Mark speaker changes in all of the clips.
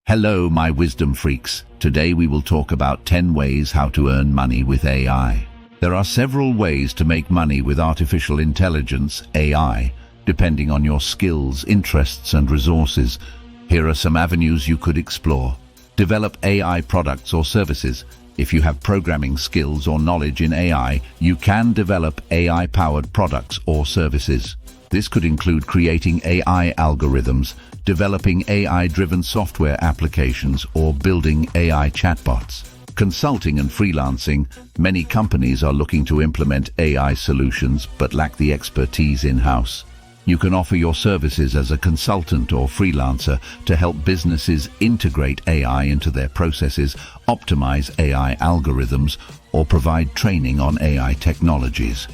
Speaker 1: Hello, my wisdom freaks. Today we will talk about 10 ways how to earn money with AI. There are several ways to make money with artificial intelligence, AI, depending on your skills, interests, and resources. Here are some avenues you could explore. Develop AI products or services. If you have programming skills or knowledge in AI, you can develop AI-powered products or services. This could include creating AI algorithms, developing AI-driven software applications, or building AI chatbots. Consulting and freelancing. Many companies are looking to implement AI solutions but lack the expertise in-house. You can offer your services as a consultant or freelancer to help businesses integrate AI into their processes, optimize AI algorithms, or provide training on AI technologies.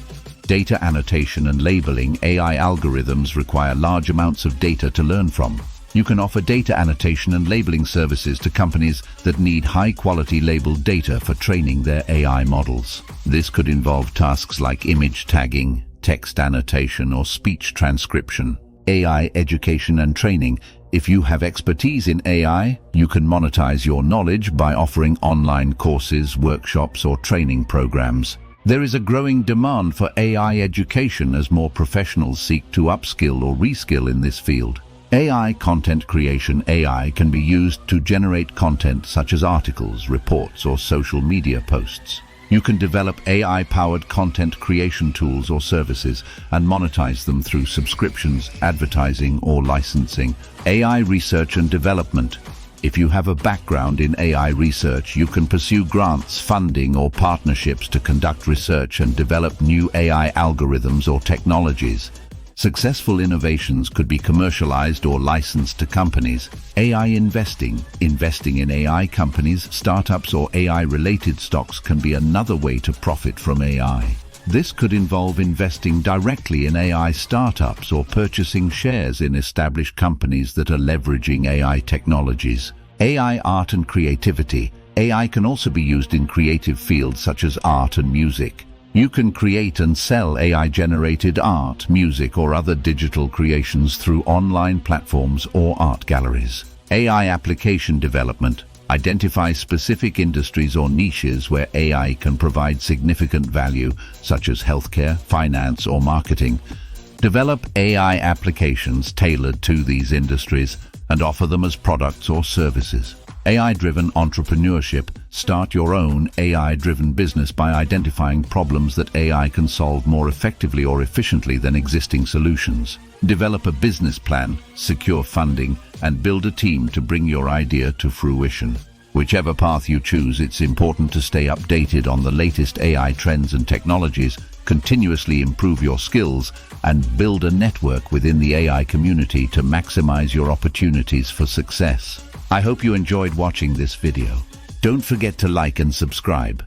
Speaker 1: Data annotation and labeling. AI algorithms require large amounts of data to learn from. You can offer data annotation and labeling services to companies that need high-quality labeled data for training their AI models. This could involve tasks like image tagging, text annotation, or speech transcription. AI education and training. If you have expertise in AI, you can monetize your knowledge by offering online courses, workshops, or training programs. There is a growing demand for AI education as more professionals seek to upskill or reskill in this field. AI content creation. AI can be used to generate content such as articles, reports, or social media posts. You can develop AI-powered content creation tools or services and monetize them through subscriptions, advertising, or licensing. AI research and development. If you have a background in AI research, you can pursue grants, funding, or partnerships to conduct research and develop new AI algorithms or technologies. Successful innovations could be commercialized or licensed to companies. AI investing. Investing in AI companies, startups, or AI-related stocks can be another way to profit from AI. This could involve investing directly in AI startups or purchasing shares in established companies that are leveraging AI technologies. AI art and creativity. AI can also be used in creative fields such as art and music. You can create and sell AI-generated art, music, or other digital creations through online platforms or art galleries. AI application development. Identify specific industries or niches where AI can provide significant value, such as healthcare, finance, or marketing. Develop AI applications tailored to these industries and offer them as products or services. AI-driven entrepreneurship. Start your own AI-driven business by identifying problems that AI can solve more effectively or efficiently than existing solutions. Develop a business plan, secure funding, and build a team to bring your idea to fruition. Whichever path you choose, it's important to stay updated on the latest AI trends and technologies, continuously improve your skills, and build a network within the AI community to maximize your opportunities for success. I hope you enjoyed watching this video. Don't forget to like and subscribe.